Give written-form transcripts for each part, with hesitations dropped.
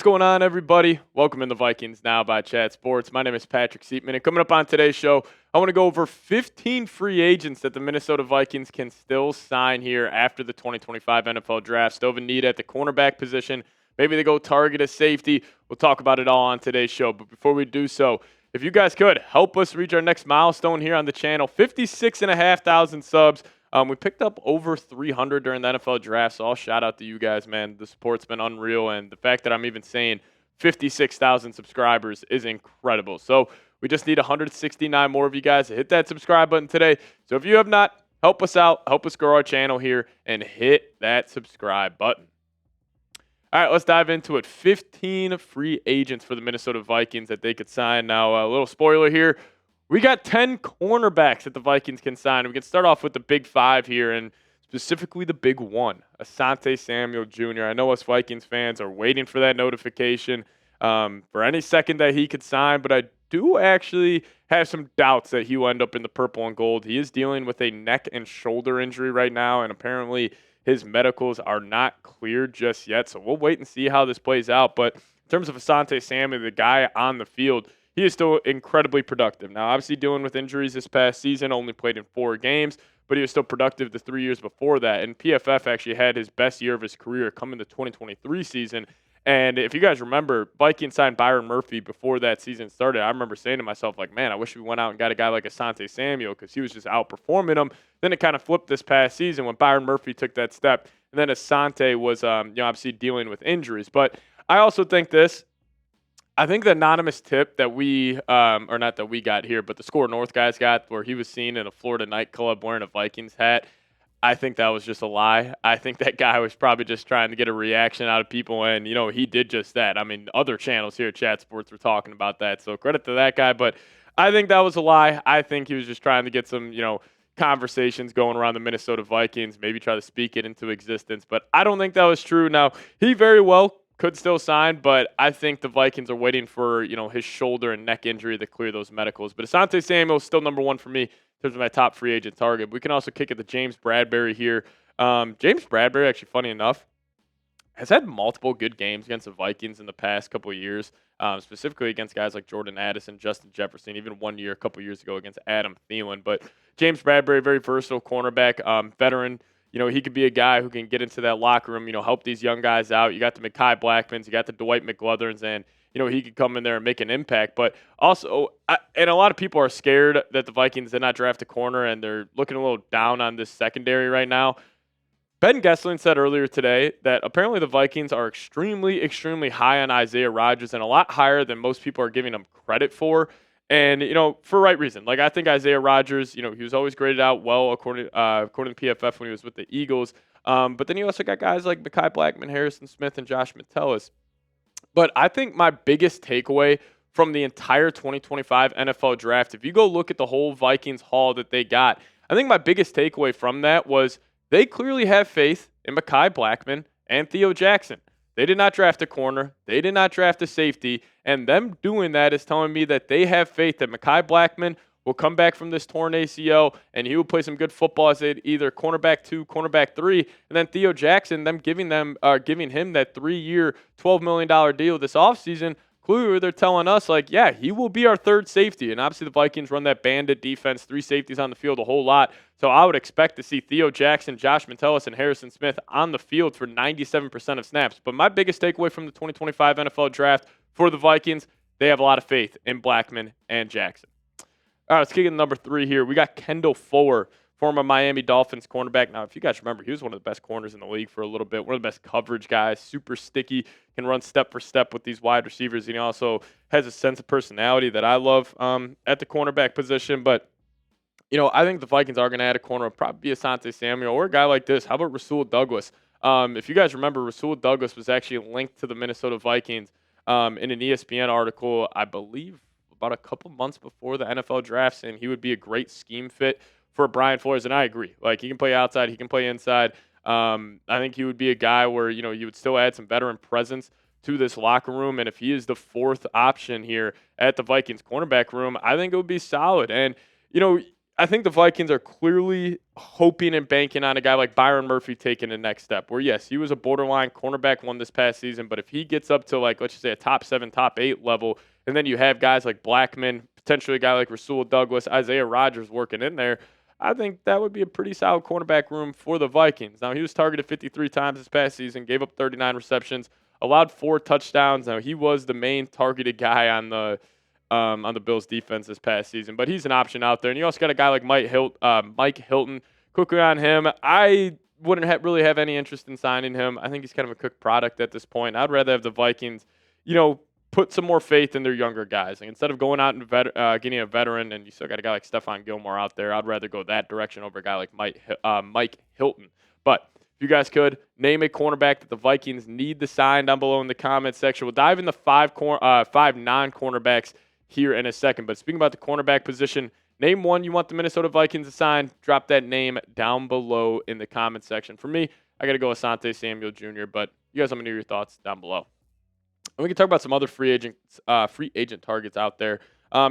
going on, everybody? Welcome in the Vikings Now by Chat Sports. My name is Patrick Siepman, and coming up on today's show, I want to go over 15 free agents that the Minnesota Vikings can still sign here after the 2025 NFL Draft. Still have a need at the cornerback position. Maybe they go target a safety. We'll talk about it all on today's show. But before we do so, if you guys could help us reach our next milestone here on the channel, 56,500 subs. We picked up over 300 during the NFL draft, so I'll shout out to you guys, man. The support's been unreal, and the fact that I'm even saying 56,000 subscribers is incredible. So we just need 169 more of you guys to hit that subscribe button today. So if you have not, help us out, help us grow our channel here, and hit that subscribe button. All right, let's dive into it. 15 free agents for the Minnesota Vikings that they could sign. Now, a little spoiler here. We got 10 cornerbacks that the Vikings can sign. We can start off with the big five here, and specifically the big one, Asante Samuel Jr. I know us Vikings fans are waiting for that notification for any second that he could sign, but I do actually have some doubts that he will end up in the purple and gold. He is dealing with a neck and shoulder injury right now, and apparently his medicals are not cleared just yet, so we'll wait and see how this plays out. But in terms of Asante Samuel, the guy on the field, he is still incredibly productive. Now, obviously dealing with injuries this past season, only played in 4 games, but he was still productive the 3 years before that. And PFF actually had his best year of his career coming the 2023 season. And if you guys remember, Vikings signed Byron Murphy before that season started. I remember saying to myself, like, man, I wish we went out and got a guy like Asante Samuel because he was just outperforming him. Then it kind of flipped this past season when Byron Murphy took that step. And then Asante was obviously dealing with injuries. But I also think this. I think the anonymous tip that we, or not that we got here, but the Score North guys got where he was seen in a Florida nightclub wearing a Vikings hat, I think that was just a lie. I think that guy was probably just trying to get a reaction out of people, and, he did just that. I mean, other channels here at Chat Sports were talking about that, so credit to that guy, but I think that was a lie. I think he was just trying to get some, conversations going around the Minnesota Vikings, maybe try to speak it into existence, but I don't think that was true. Now, he very well could still sign, but I think the Vikings are waiting for, his shoulder and neck injury to clear those medicals. But Asante Samuel is still number one for me in terms of my top free agent target. We can also kick it to James Bradberry here. James Bradberry, actually, funny enough, has had multiple good games against the Vikings in the past couple of years, specifically against guys like Jordan Addison, Justin Jefferson, even one year, a couple years ago against Adam Thielen. But James Bradberry, very versatile cornerback, veteran. He could be a guy who can get into that locker room, help these young guys out. You got the Mekhi Blackmons, you got the Dwight McGlothers, and, he could come in there and make an impact. But also, and a lot of people are scared that the Vikings did not draft a corner, and they're looking a little down on this secondary right now. Ben Gessling said earlier today that apparently the Vikings are extremely, extremely high on Isaiah Rodgers and a lot higher than most people are giving him credit for. And, for right reason. Like, I think Isaiah Rodgers, he was always graded out well according to PFF when he was with the Eagles. But then you also got guys like Mekhi Blackmon, Harrison Smith, and Josh Metellus. But I think my biggest takeaway from the entire 2025 NFL draft, if you go look at the whole Vikings haul that they got, I think my biggest takeaway from that was they clearly have faith in Mekhi Blackmon and Theo Jackson. They did not draft a corner. They did not draft a safety. And them doing that is telling me that they have faith that Mekhi Blackmon will come back from this torn ACL and he will play some good football as either cornerback 2, cornerback 3. And then Theo Jackson, them giving him that 3-year, $12 million deal this offseason. Clearly, they're telling us, like, yeah, he will be our third safety. And obviously the Vikings run that bandit defense, 3 safeties on the field a whole lot. So I would expect to see Theo Jackson, Josh Metellus, and Harrison Smith on the field for 97% of snaps. But my biggest takeaway from the 2025 NFL Draft for the Vikings, they have a lot of faith in Blackmon and Jackson. All right, let's kick in number 3 here. We got Kendall Fuller, former Miami Dolphins cornerback. Now, if you guys remember, he was one of the best corners in the league for a little bit, one of the best coverage guys, super sticky, can run step for step with these wide receivers. And he also has a sense of personality that I love at the cornerback position. But, I think the Vikings are going to add a corner. It'll probably be Asante Samuel or a guy like this. How about Rasul Douglas? If you guys remember, Rasul Douglas was actually linked to the Minnesota Vikings in an ESPN article, I believe, about a couple months before the NFL draft, saying he would be a great scheme fit for Brian Flores, and I agree. Like, he can play outside, he can play inside. I think he would be a guy where, you would still add some veteran presence to this locker room, and if he is the 4th option here at the Vikings cornerback room, I think it would be solid. And, I think the Vikings are clearly hoping and banking on a guy like Byron Murphy taking the next step. Where, yes, he was a borderline cornerback one this past season, but if he gets up to, like, let's just say a top 7, top 8 level, and then you have guys like Blackmon, potentially a guy like Rasul Douglas, Isaiah Rodgers working in there, I think that would be a pretty solid cornerback room for the Vikings. Now, he was targeted 53 times this past season, gave up 39 receptions, allowed 4 touchdowns. Now, he was the main targeted guy on the Bills defense this past season, but he's an option out there. And you also got a guy like Mike Hilton. Quickly on him, I wouldn't really have any interest in signing him. I think he's kind of a cooked product at this point. I'd rather have the Vikings, put some more faith in their younger guys. Like, instead of going out and getting a veteran, and you still got a guy like Stephon Gilmore out there, I'd rather go that direction over a guy like Mike Hilton. But if you guys could name a cornerback that the Vikings need to sign down below in the comment section. We'll dive into 5 non-cornerbacks here in a second. But speaking about the cornerback position, name one you want the Minnesota Vikings to sign. Drop that name down below in the comment section. For me, I got to go Asante Samuel Jr., but you guys let me know your thoughts down below. And we can talk about some other free agent targets out there.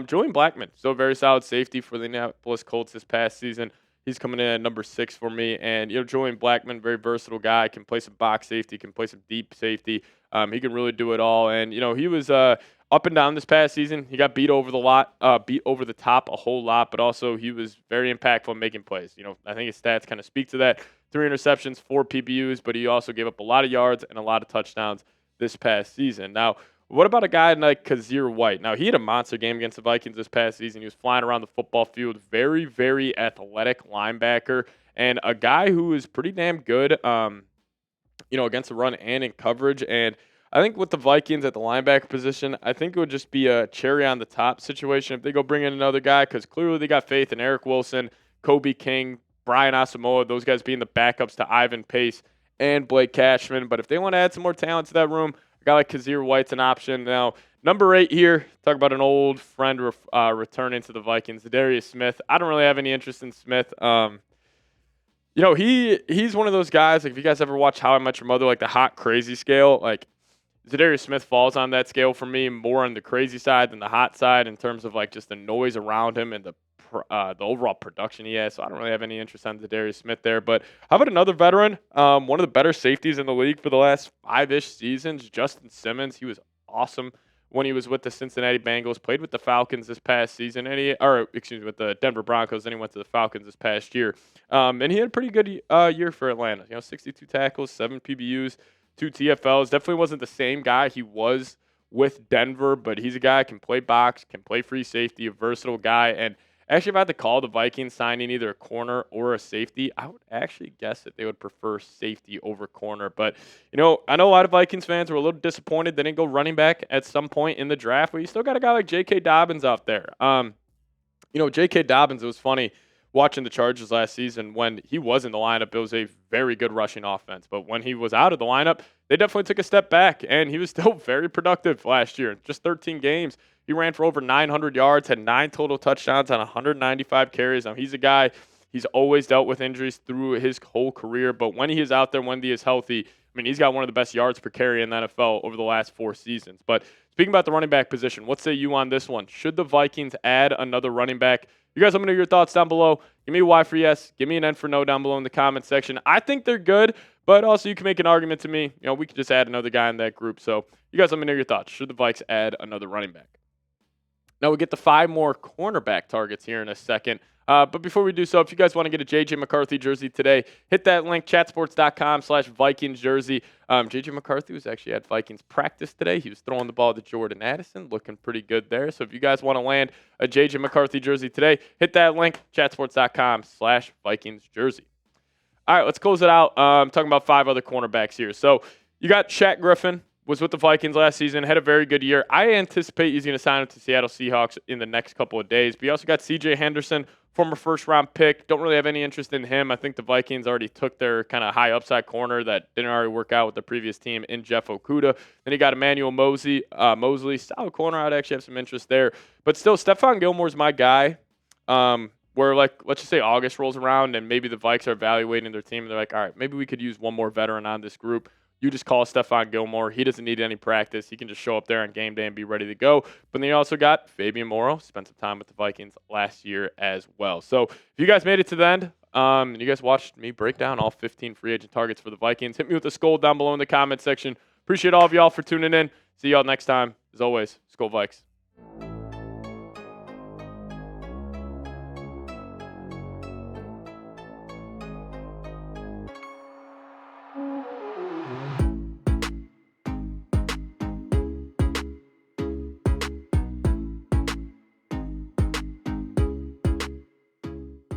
Julian Blackmon, still a very solid safety for the Indianapolis Colts this past season. He's coming in at number 6 for me. And, Julian Blackmon, very versatile guy, can play some box safety, can play some deep safety. He can really do it all. And, he was up and down this past season. He got beat over the top a whole lot, but also he was very impactful in making plays. I think his stats kind of speak to that. 3 interceptions, 4 PBUs, but he also gave up a lot of yards and a lot of touchdowns this past season. Now, what about a guy like Kyzir White? Now, he had a monster game against the Vikings this past season. He was flying around the football field, very, very athletic linebacker, and a guy who is pretty damn good, against the run and in coverage. And I think with the Vikings at the linebacker position, I think it would just be a cherry on the top situation if they go bring in another guy, because clearly they got faith in Eric Wilson, Kobe King, Brian Asamoah, those guys being the backups to Ivan Pace and Blake Cashman. But if they want to add some more talent to that room, a guy like Kyzir White's an option. Now, number 8 here, talk about an old friend returning to the Vikings, Za'Darius Smith. I don't really have any interest in Smith. He's one of those guys, like, if you guys ever watch How I Met Your Mother, like the hot crazy scale, like Za'Darius Smith falls on that scale for me, more on the crazy side than the hot side in terms of like just the noise around him and the overall production he has. So I don't really have any interest on Za'Darius Smith there. But how about another veteran? One of the better safeties in the league for the last 5-ish seasons, Justin Simmons. He was awesome when he was with the Cincinnati Bengals, played with the Falcons this past season, with the Denver Broncos, then he went to the Falcons this past year. And he had a pretty good year for Atlanta. 62 tackles, 7 PBUs, 2 TFLs. Definitely wasn't the same guy he was with Denver, but he's a guy who can play box, can play free safety, a versatile guy. And actually, if I had to call the Vikings signing either a corner or a safety, I would actually guess that they would prefer safety over corner. But, I know a lot of Vikings fans were a little disappointed they didn't go running back at some point in the draft, but you still got a guy like J.K. Dobbins out there. J.K. Dobbins, it was funny watching the Chargers last season. When he was in the lineup, it was a very good rushing offense. But when he was out of the lineup, they definitely took a step back, and he was still very productive last year. Just 13 games. He ran for over 900 yards, had 9 total touchdowns on 195 carries. Now, he's a guy, he's always dealt with injuries through his whole career, but when he is out there, when he is healthy, he's got one of the best yards per carry in the NFL over the last 4 seasons. But speaking about the running back position, what say you on this one? Should the Vikings add another running back? You guys let me know your thoughts down below. Give me a Y for yes. Give me an N for no down below in the comment section. I think they're good, but also you can make an argument to me. We could just add another guy in that group. So you guys let me know your thoughts. Should the Vikes add another running back? Now we get the 5 more cornerback targets here in a second. But before we do so, if you guys want to get a J.J. McCarthy jersey today, hit that link, chatsports.com/Vikings jersey. J.J. McCarthy was actually at Vikings practice today. He was throwing the ball to Jordan Addison, looking pretty good there. So if you guys want to land a J.J. McCarthy jersey today, hit that link, chatsports.com/Vikings jersey. All right, let's close it out. I'm talking about 5 other cornerbacks here. So you got Shaq Griffin, was with the Vikings last season, had a very good year. I anticipate he's going to sign up to Seattle Seahawks in the next couple of days. But you also got C.J. Henderson, former first-round pick. Don't really have any interest in him. I think the Vikings already took their kind of high upside corner that didn't already work out with the previous team in Jeff Okudah. Then you got Emmanuel Mosley, solid corner. I'd actually have some interest there. But still, Stephon Gilmore's my guy. Where, let's just say August rolls around and maybe the Vikes are evaluating their team and they're like, all right, maybe we could use one more veteran on this group. you just call Stephon Gilmore. He doesn't need any practice. He can just show up there on game day and be ready to go. But then you also got Fabian Moreau, spent some time with the Vikings last year as well. So if you guys made it to the end, and you guys watched me break down all 15 free agent targets for the Vikings, hit me with a skull down below in the comment section. Appreciate all of y'all for tuning in. See y'all next time. As always, Skol Vikes.